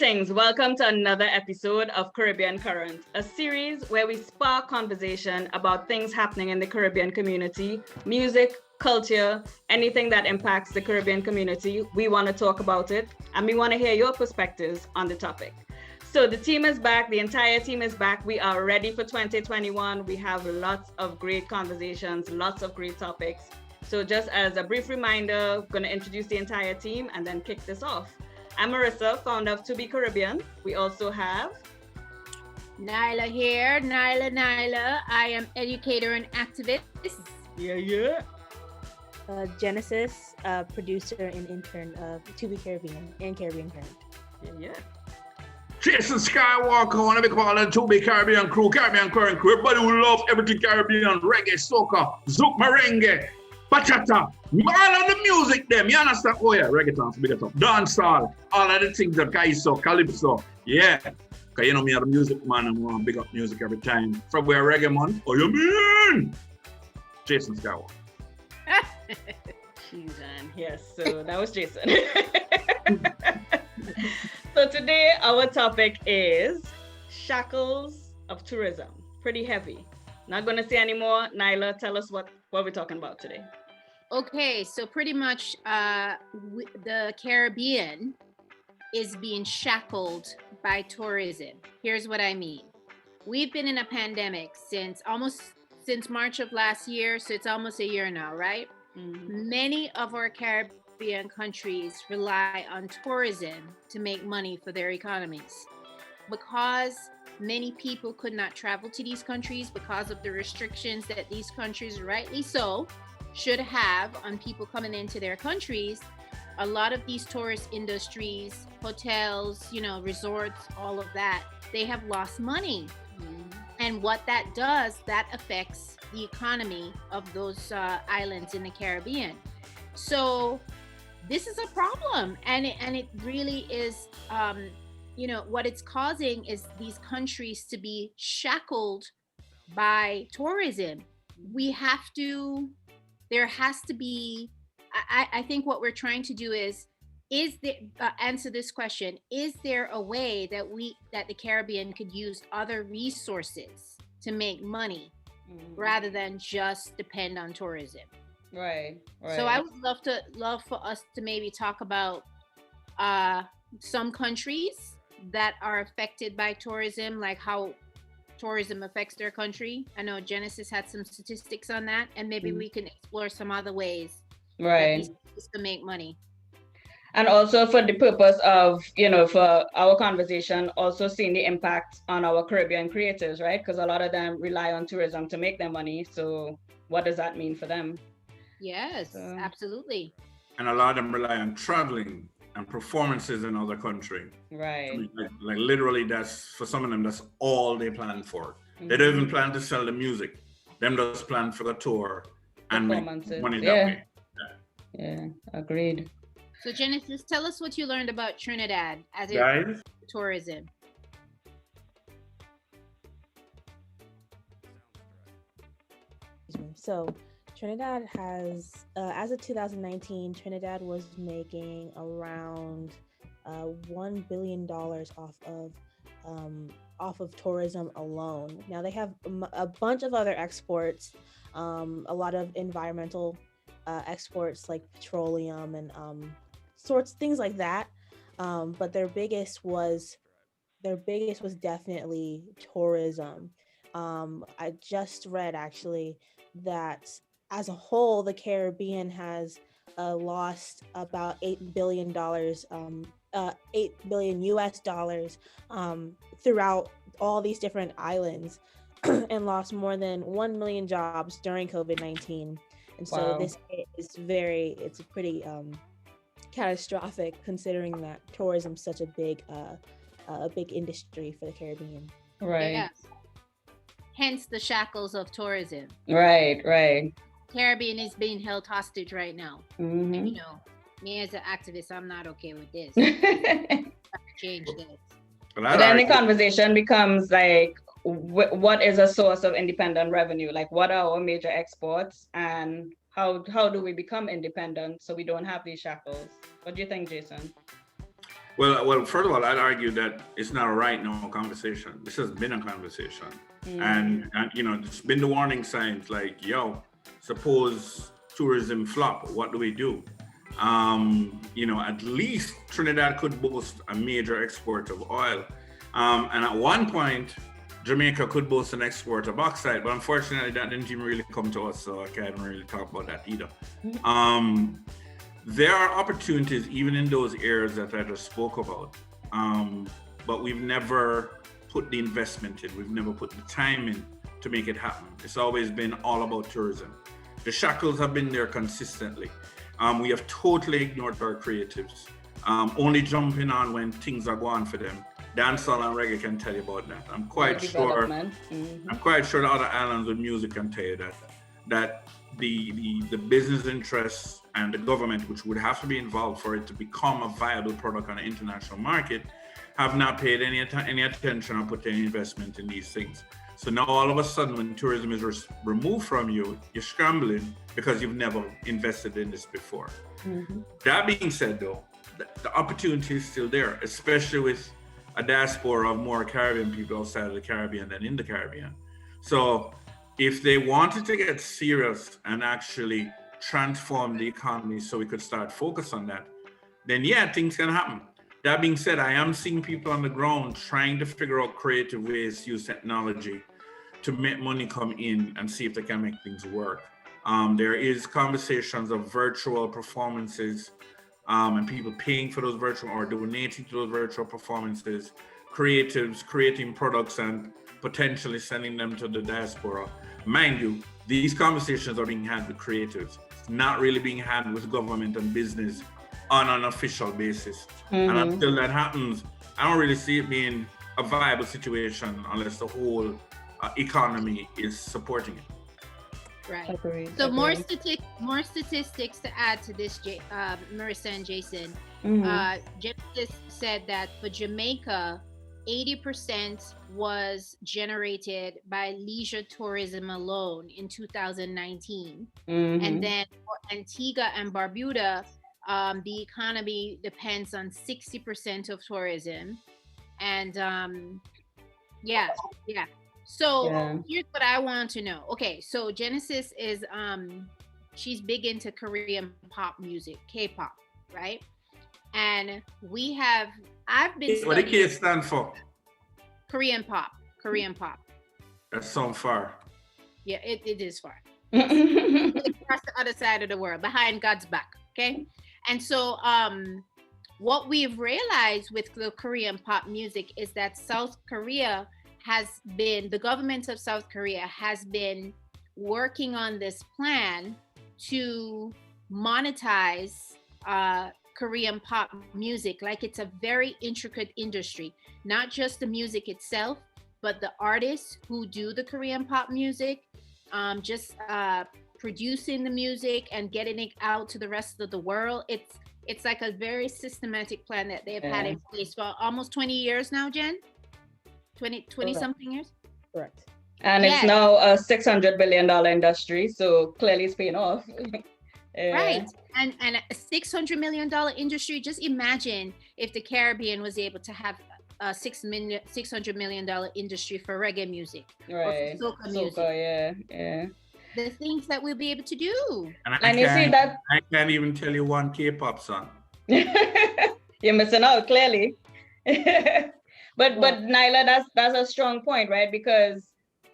Greetings. Welcome to another episode of Caribbean Current, a series where we spark conversation about things happening in the Caribbean community, music, culture, anything that impacts the Caribbean community. We want to talk about it, and we want to hear your perspectives on the topic. So the team is back. The entire team is back. We are ready for 2021. We have lots of great conversations, lots of great topics. So just as a brief reminder, I'm going to introduce the entire team and then kick this off. I'm Marissa, founder of To Be Caribbean. We also have Nyla here. Nyla. I am educator and activist. Yeah. Genesis, producer and intern of To Be Caribbean and Caribbean Kurrent. Yeah. Jason Skywalker, one of the call it To Be Caribbean crew, Caribbean Current crew. Everybody who love everything Caribbean, reggae, soca, zouk, merengue, bachata, all of the music them, you understand? Oh yeah, reggaeton, big up, dancehall, all of the things that Kaiso, Calypso, yeah. Cause you know me, I'm a music man, I'm gonna big up music every time. February reggae month, oh you mean? Jason Skywalker. Yes, so that was Jason. So today our topic is shackles of tourism. Pretty heavy. Not gonna say anymore. Nyla, tell us what we're talking about today. Okay, so pretty much the Caribbean is being shackled by tourism. Here's what I mean. We've been in a pandemic since March of last year, so it's almost a year now, right? Mm-hmm. Many of our Caribbean countries rely on tourism to make money for their economies. Because many people could not travel to these countries because of the restrictions that these countries, rightly so, should have on people coming into their countries, a lot of these tourist industries, hotels, resorts, all of that, they have lost money. Mm-hmm. And what that does, that affects the economy of those islands in the Caribbean. So this is a problem, and it really is. What it's causing is these countries to be shackled by tourism. There has to be. I think what we're trying to do is there answer this question: is there a way that the Caribbean could use other resources to make money? Rather than just depend on tourism. Right. So I would love for us to maybe talk about some countries that are affected by tourism, like how tourism affects their country. I know Genesis had some statistics on that, and maybe we can explore some other ways right to make money. And also for the purpose of, for our conversation, also seeing the impact on our Caribbean creators, right? Because a lot of them rely on tourism to make their money. So what does that mean for them? Yes, absolutely. And a lot of them rely on traveling and performances in other countries. Right. I mean, like literally that's, for some of them, that's all they plan for. Mm-hmm. They don't even plan to sell the music. Them just plan for the tour and make money that way. Yeah, agreed. So Genesis, tell us what you learned about Trinidad as it relates to tourism. So Trinidad has, as of 2019, Trinidad was making around $1 billion off of tourism alone. Now they have a bunch of other exports, a lot of environmental exports like petroleum and things like that, but their biggest was definitely tourism. I just read actually that as a whole the Caribbean has lost about $8 billion $8 billion US dollars throughout all these different islands and lost more than 1 million jobs during COVID-19. And so this is it's pretty catastrophic considering that tourism is such a big industry for the Caribbean. Right. Yes. Hence the shackles of tourism. Right. Caribbean is being held hostage right now. Mm-hmm. And, me as an activist, I'm not okay with this. Change this. But then the conversation becomes like, what is a source of independent revenue? Like, what are our major exports, and how do we become independent so we don't have these shackles? What do you think, Jason? Well, first of all, I'd argue that it's not a right now conversation. This has been a conversation. And you know, it's been the warning signs like, yo, suppose tourism flop, what do we do? You know, at least Trinidad could boast a major export of oil. And at one point, Jamaica could boast an export of bauxite, but unfortunately that didn't even really come to us, so I can't really talk about that either. There are opportunities even in those areas that I just spoke about, but we've never put the investment in, we've never put the time in to make it happen. It's always been all about tourism. The shackles have been there consistently. We have totally ignored our creatives, only jumping on when things are going for them. Dancehall and reggae can tell you about that. I'm quite sure the other islands with music can tell you that the business interests and the government, which would have to be involved for it to become a viable product on the international market, have not paid any attention or put any investment in these things. So now all of a sudden, when tourism is removed from you, you're scrambling because you've never invested in this before. That being said, though, the opportunity is still there, especially with a diaspora of more Caribbean people outside of the Caribbean than in the Caribbean. So if they wanted to get serious and actually transform the economy so we could start focus on that, then yeah, things can happen. That being said, I am seeing people on the ground trying to figure out creative ways to use technology to make money come in and see if they can make things work. There is conversations of virtual performances and people paying for those virtual or donating to those virtual performances, creatives creating products and potentially sending them to the diaspora. Mind you, these conversations are being had with creatives, not really being had with government and business on an official basis. And until that happens, I don't really see it being a viable situation unless the whole economy is supporting it. Right. Agreed. So more statistics to add to this, Marissa and Jason. Genesis said that for Jamaica, 80% was generated by leisure tourism alone in 2019. And then for Antigua and Barbuda, the economy depends on 60% of tourism. And So here's what I want to know. Okay, so Genesis is she's big into Korean pop music, K-pop, right? And I've been What the K stand for? Korean pop. That's so far. Yeah, it is far. Across the other side of the world, behind God's back. Okay. And so what we've realized with the Korean pop music is that the government of South Korea has been working on this plan to monetize Korean pop music. Like, it's a very intricate industry, not just the music itself, but the artists who do the Korean pop music, producing the music and getting it out to the rest of the world. It's like a very systematic plan that they've had in place for almost 20 years now, Jen. 20 something years. Correct. And it's now a $600 billion industry, so clearly it's paying off. Right. And a $600 million industry. Just imagine if the Caribbean was able to have a $600 million industry for reggae music. Right. Or for soca music. Yeah. The things that we'll be able to do. And you see that I can't even tell you one K-pop song. you're missing out, clearly. But Nyla, that's a strong point, right? Because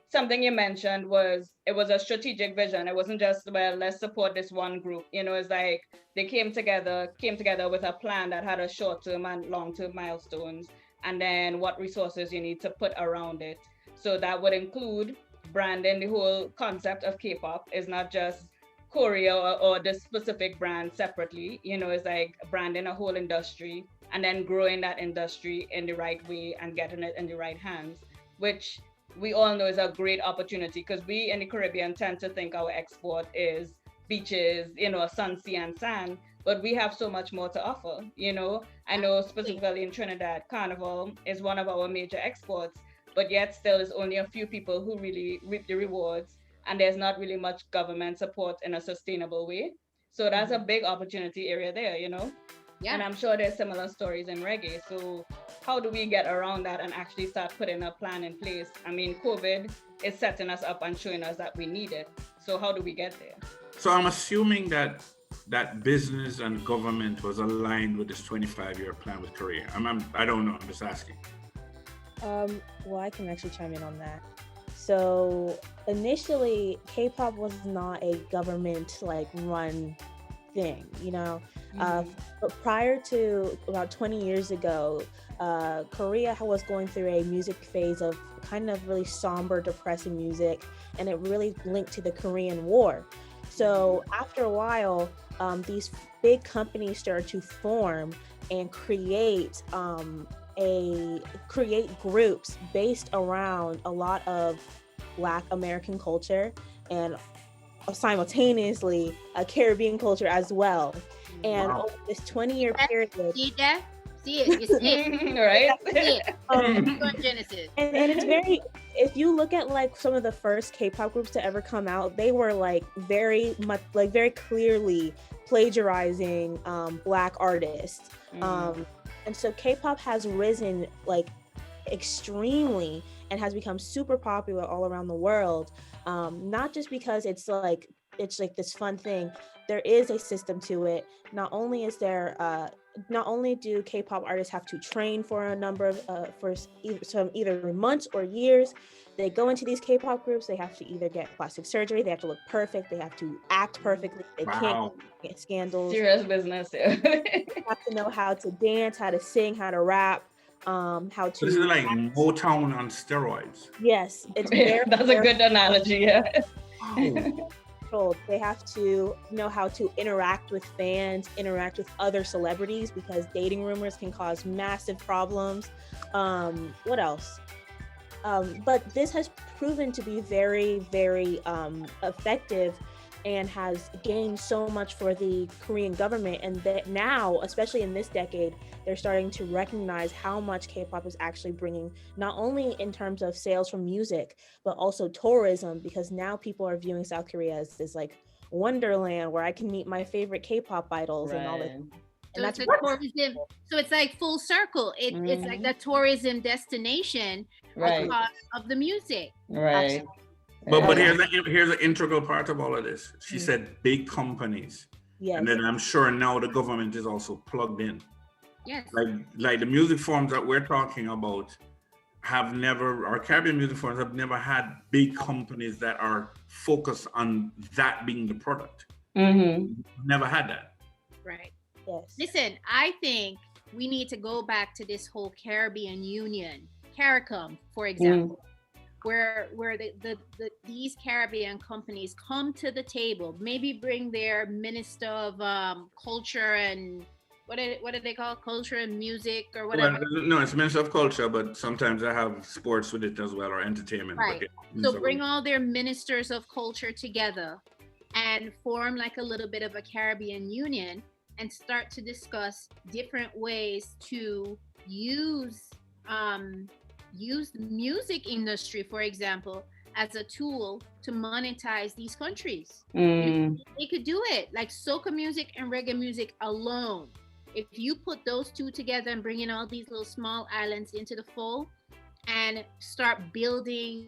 something you mentioned was it was a strategic vision. It wasn't just, well, let's support this one group. You know, it's like they came together with a plan that had a short-term and long-term milestones, and then what resources you need to put around it. So that would include branding. The whole concept of K-pop is not just Korea or the specific brand separately. You know, it's like branding a whole industry and then growing that industry in the right way and getting it in the right hands, which we all know is a great opportunity, because we in the Caribbean tend to think our export is beaches, you know, sun, sea, and sand, but we have so much more to offer. You know, I know specifically in Trinidad, Carnival is one of our major exports, but yet still is only a few people who really reap the rewards, and there's not really much government support in a sustainable way. So that's a big opportunity area there, you know. Yeah. And I'm sure there's similar stories in reggae. So how do we get around that and actually start putting a plan in place? I mean, COVID is setting us up and showing us that we need it. So how do we get there? So I'm assuming that business and government was aligned with this 25-year plan with Korea. I don't know. I'm just asking. Well, I can actually chime in on that. So initially, K-pop was not a government like run thing, you know. But prior to about 20 years ago, Korea was going through a music phase of kind of really somber, depressing music, and it really linked to the Korean War. So after a while, these big companies started to form and create groups based around a lot of Black American culture and simultaneously a Caribbean culture as well. And Wow. over this 20-year period, See that? See it. You see it. Right? See it. Go on, Genesis. and it's very, if you look at like some of the first K-pop groups to ever come out, they were like very much like very clearly plagiarizing Black artists. And so K-pop has risen like extremely and has become super popular all around the world. Not just because it's like this fun thing. There is a system to it. Not only do K-pop artists have to train for a number of either months or years. They go into these K-pop groups. They have to either get plastic surgery. They have to look perfect. They have to act perfectly. They can't get scandals. Serious business. Yeah. They have to know how to dance, how to sing, how to rap, how to. So this is like Motown on steroids. Yes, it's very. That's a good analogy. Yeah. Wow. controlled. They have to know how to interact with fans, interact with other celebrities, because dating rumors can cause massive problems. What else? But this has proven to be very, very effective and has gained so much for the Korean government. And that now, especially in this decade, they're starting to recognize how much K-pop is actually bringing, not only in terms of sales from music, but also tourism, because now people are viewing South Korea as this like wonderland where I can meet my favorite K-pop idols and all that. And So that's it's a tourism. So it's like full circle. It's like the tourism destination because of the music. Right. But here's an integral part of all of this. She said big companies. Yes. And then I'm sure now the government is also plugged in. Yes. Like the music forms that we're talking about our Caribbean music forms have never had big companies that are focused on that being the product. Never had that. Right. Yes. Listen, I think we need to go back to this whole Caribbean Union, CARICOM, for example, where these Caribbean companies come to the table, maybe bring their minister of culture and what do they call culture and music or whatever. Well, no, it's minister of culture, but sometimes I have sports with it as well, or entertainment. Right. So bring all their ministers of culture together and form like a little bit of a Caribbean Union and start to discuss different ways to use the music industry, for example, as a tool to monetize these countries. They could do it, like soca music and reggae music alone. If you put those two together and bring in all these little small islands into the fold and start building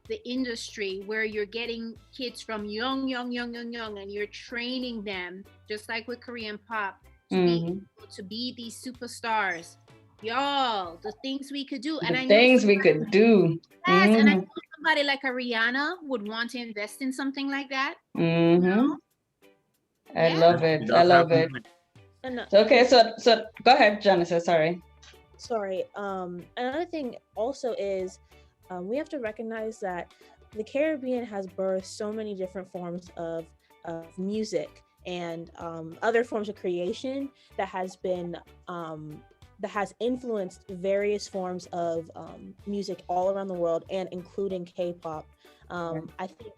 the industry where you're getting kids from young, and you're training them, just like with Korean pop, to be able to be these superstars. Y'all, the things we could do. And I know we could do. Yes, and I know somebody like a Rihanna would want to invest in something like that. You know? I love it. I love it. Okay, so go ahead, Genesis. Sorry. Another thing also is we have to recognize that the Caribbean has birthed so many different forms of music and other forms of creation that has been that has influenced various forms of music all around the world, and including K-pop. I think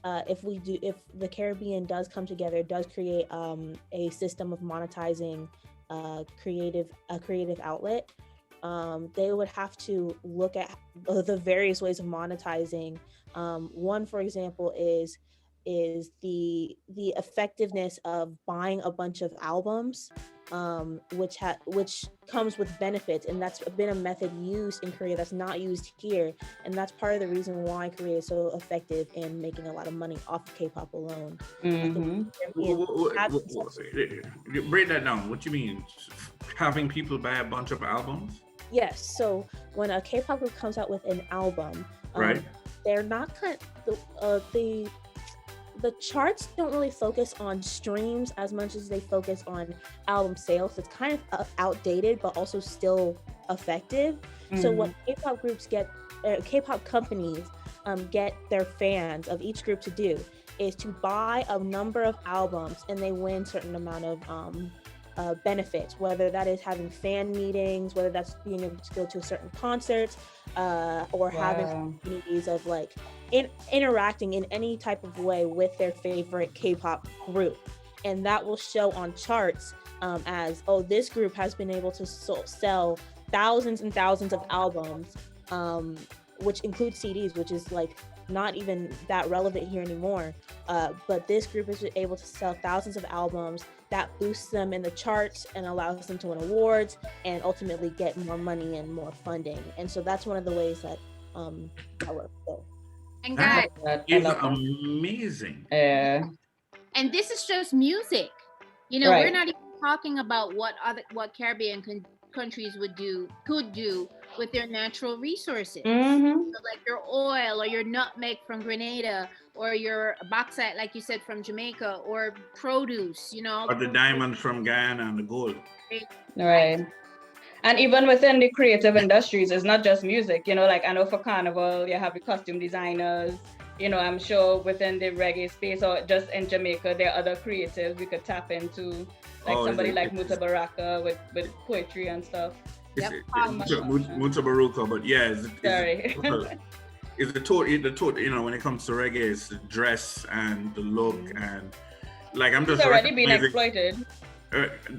if the Caribbean does come together, does create a system of monetizing a creative outlet, they would have to look at the various ways of monetizing. One, for example, is is the effectiveness of buying a bunch of albums, which comes with benefits, and that's been a method used in Korea that's not used here, and that's part of the reason why Korea is so effective in making a lot of money off of K-pop alone. Break that down. What you mean? Having people buy a bunch of albums? Yes. So when a K-pop group comes out with an album, right, they're not the charts don't really focus on streams as much as they focus on album sales. It's kind of outdated, but also still effective. So what K-pop groups get, K-pop companies get their fans of each group to do is to buy a number of albums, and they win a certain amount of benefits, whether that is having fan meetings, whether that's being able to go to a certain concerts, or having communities of like interacting in any type of way with their favorite K-pop group. And that will show on charts as, oh, this group has been able to sell thousands and thousands of albums, which includes CDs, which is like not even that relevant here anymore. But this group is able to sell thousands of albums. That boosts them in the charts and allows them to win awards and ultimately get more money and more funding. And so that's one of the ways that that works. So. And guys, that is amazing. And this is just music. You know, we're not even talking about what Caribbean countries could do with their natural resources. So like your oil or your nutmeg from Grenada, or your bauxite, like you said, from Jamaica, or produce, you know. Or the diamond from Guyana and the gold. Right. And even within the creative industries, it's not just music, you know, like I know for Carnival, you have the costume designers, you know, I'm sure within the reggae space or just in Jamaica, there are other creatives we could tap into, like somebody like Muta Baraka with poetry and stuff. Muta Baraka, but yeah, it's the total, you know, when it comes to reggae, it's the dress and the look and like I'm just it's already been exploited.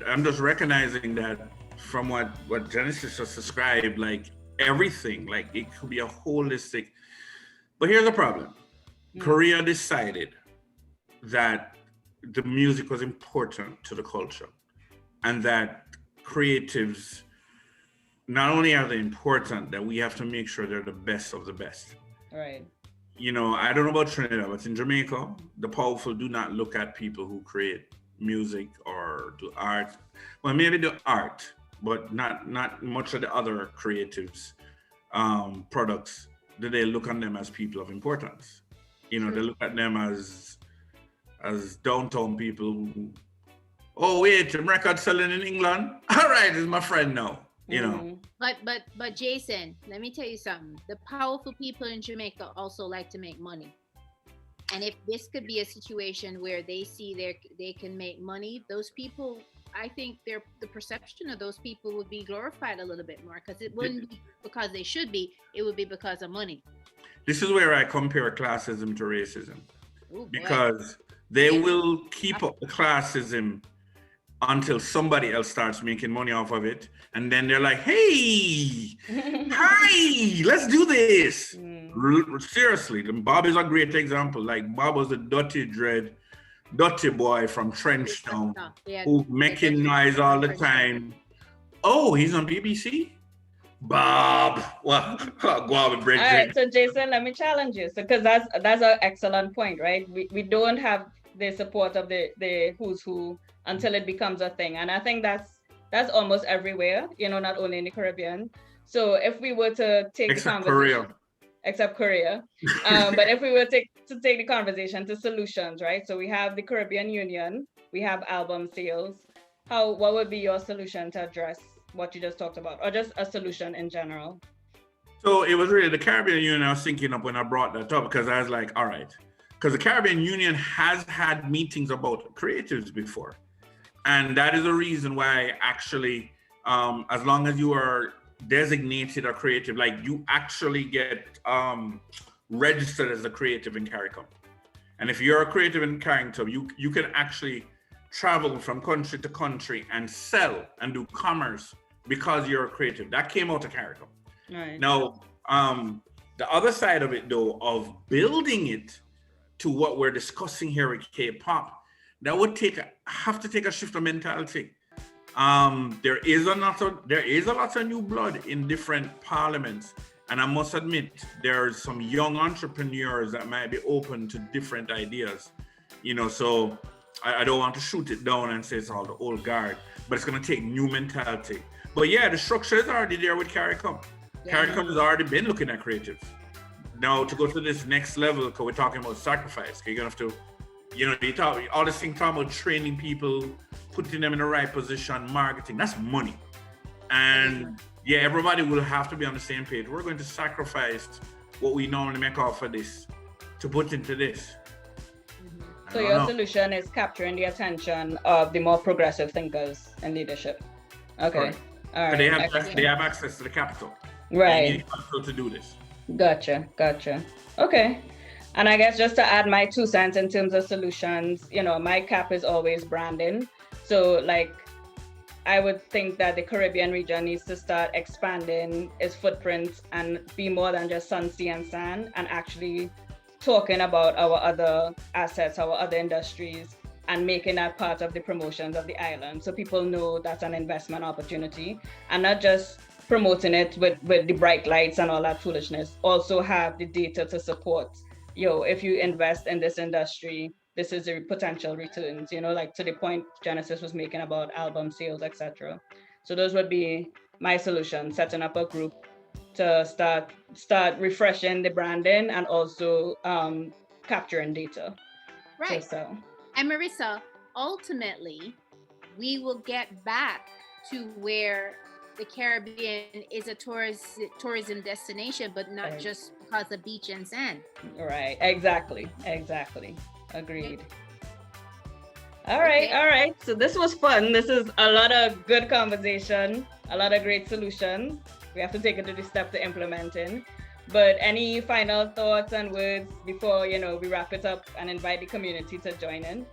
I'm just recognizing that from what Genesis just described, like everything, like it could be a holistic. But here's the problem. Korea decided that the music was important to the culture and that creatives, not only are they important, that we have to make sure they're the best of the best. Right. You know, I don't know about Trinidad, but in Jamaica, the powerful do not look at people who create music or do art. Well, maybe do art, but not much of the other creatives products. Do they look on them as people of importance? You know, they look at them as downtown people who, oh wait, your record selling in England? All right, it's my friend now. You know. But Jason, let me tell you something. The powerful people in Jamaica also like to make money. And if this could be a situation where they see they can make money, those people, I think the perception of those people would be glorified a little bit more, because it wouldn't be because they should be, it would be because of money. This is where I compare classism to racism. Ooh, because they will keep up the classism until somebody else starts making money off of it. And then they're like, hey, hi, let's do this. Seriously, Bob is a great example. Like Bob was a dirty boy from Trenchtown who making noise all the time. Oh, he's on BBC? Bob, well, go out with Bridget. All right, so Jason, let me challenge you. So, because that's an excellent point, right? We don't have the support of the who's who until it becomes a thing, and I think that's almost everywhere, you know, not only in the Caribbean. So if we were to take except Korea, but if we were to take the conversation to solutions, right? So we have the Caribbean Union, we have album sales. What would be your solution to address what you just talked about, or just a solution in general? So it was really the Caribbean Union I was thinking of when I brought that up, because I was like, all right, because the Caribbean Union has had meetings about creatives before. And that is the reason why actually, as long as you are designated a creative, like you actually get registered as a creative in CARICOM. And if you're a creative in CARICOM, you can actually travel from country to country and sell and do commerce because you're a creative. That came out of CARICOM. Right. Now, the other side of it though, of building it to what we're discussing here with K-pop, that would have to take a shift of mentality. There is a lot of new blood in different parliaments, and I must admit there's some young entrepreneurs that might be open to different ideas. So I don't want to shoot it down and say it's all the old guard, but it's going to take new mentality. But yeah, the structure is already there with CARICOM. CARICOM has already been looking at creatives. Now to go to this next level, because we're talking about sacrifice, you're going to have to, you talk all this thing talking about training people, putting them in the right position, marketing, that's money. And yeah, everybody will have to be on the same page. We're going to sacrifice what we normally make off of this to put into this. So your solution is capturing the attention of the more progressive thinkers in leadership. Okay. Right. All right. They have access to the capital. Right. They need capital to do this. Gotcha. Okay. And I guess just to add my 2 cents in terms of solutions, my cap is always branding. So like, I would think that the Caribbean region needs to start expanding its footprint and be more than just sun, sea, and sand, and actually talking about our other assets, our other industries, and making that part of the promotions of the island. So people know that's an investment opportunity, and not just promoting it with the bright lights and all that foolishness. Also have the data to support, if you invest in this industry, this is the potential returns, like to the point Genesis was making about album sales, etc. So those would be my solution, setting up a group to start refreshing the branding and also capturing data. Right. So. And Marissa, ultimately, we will get back to where the Caribbean is a tourism destination, but not just because of beach and sand. Right. Exactly. Agreed. All right. So this was fun. This is a lot of good conversation, a lot of great solutions. We have to take it to the step to implementing. But any final thoughts and words before, we wrap it up and invite the community to join in?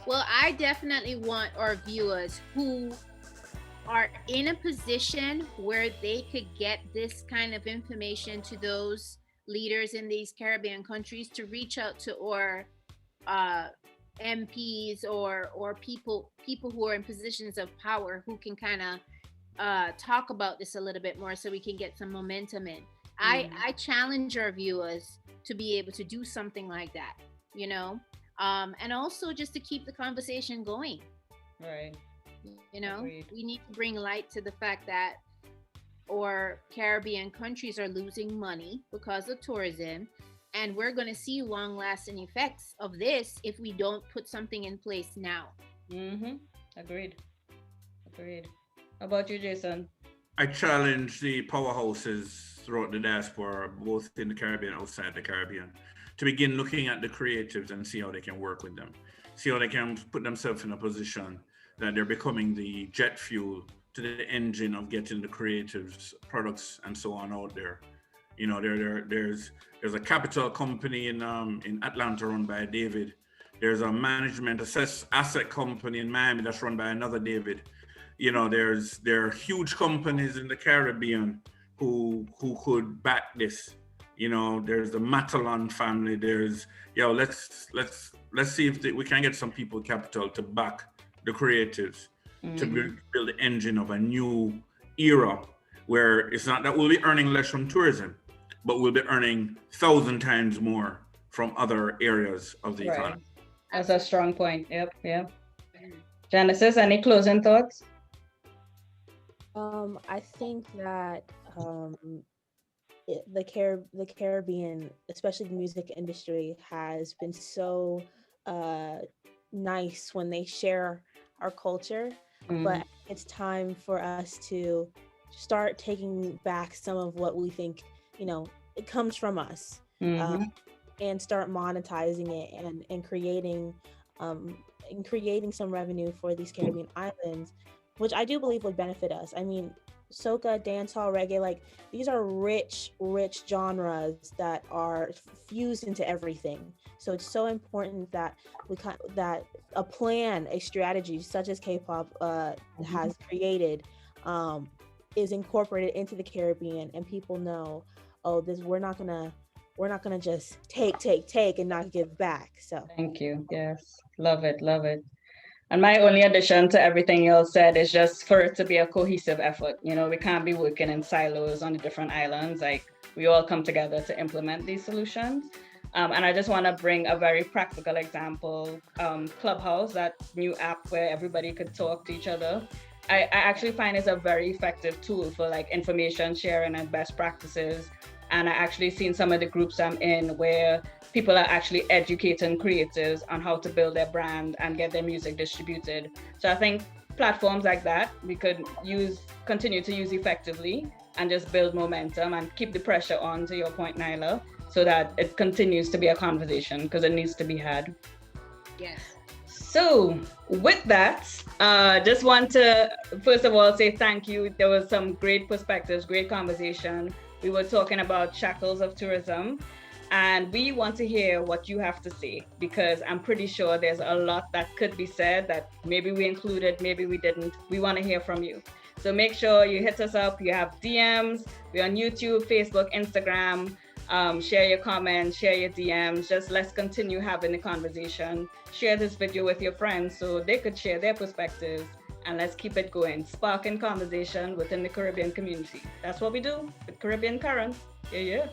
Well, I definitely want our viewers who are in a position where they could get this kind of information to those leaders in these Caribbean countries to reach out to our MPs or people who are in positions of power who can kind of talk about this a little bit more so we can get some momentum in. I challenge our viewers to be able to do something like that, and also just to keep the conversation going. Right. Agreed. We need to bring light to the fact that our Caribbean countries are losing money because of tourism, and we're going to see long-lasting effects of this if we don't put something in place now. Agreed. How about you, Jason? I challenge the powerhouses throughout the diaspora, both in the Caribbean and outside the Caribbean, to begin looking at the creatives and see how they can work with them. See how they can put themselves in a position that they're becoming the jet fuel to the engine of getting the creatives, products, and so on out there. There's a capital company in Atlanta run by David. There's a management asset company in Miami that's run by another David. There are huge companies in the Caribbean who could back this. There's the Matalon family. There's let's see if we can get some people capital to back the creatives to build the engine of a new era where it's not that we'll be earning less from tourism, but we'll be earning 1,000 times more from other areas of the economy. That's a strong point. Yep. Genesis, any closing thoughts? I think that the Caribbean, especially the music industry, has been so nice when they share our culture, but it's time for us to start taking back some of what we think, it comes from us, and start monetizing it and creating some revenue for these Caribbean islands, which I do believe would benefit us. I mean, soca, dancehall, reggae, like these are rich genres that are fused into everything. So it's so important that that a plan, a strategy such as Kpop has created is incorporated into the Caribbean, and people know, we're not gonna we're not going to just take and not give back. So Thank you. Yes. Love it. Love it. And my only addition to everything you all said is just for it to be a cohesive effort. You know, we can't be working in silos on the different islands. Like, we all come together to implement these solutions. And I just want to bring a very practical example. Clubhouse, that new app where everybody could talk to each other. I actually find it's a very effective tool for like information sharing and best practices. And I actually seen some of the groups I'm in where people are actually educating creators on how to build their brand and get their music distributed. So I think platforms like that we could continue to use effectively and just build momentum and keep the pressure on, to your point, Nyla, so that it continues to be a conversation, because it needs to be had. Yes. So with that, just want to first of all say thank you. There was some great perspectives, great conversation. We were talking about shackles of tourism, and we want to hear what you have to say, because I'm pretty sure there's a lot that could be said that maybe we included, maybe we didn't. We want to hear from you. So make sure you hit us up. You have DMs. We're on YouTube, Facebook, Instagram. Share your comments, share your DMs. Just let's continue having the conversation. Share this video with your friends so they could share their perspectives, and let's keep it going. Sparking conversation within the Caribbean community. That's what we do with Caribbean Current. Yeah.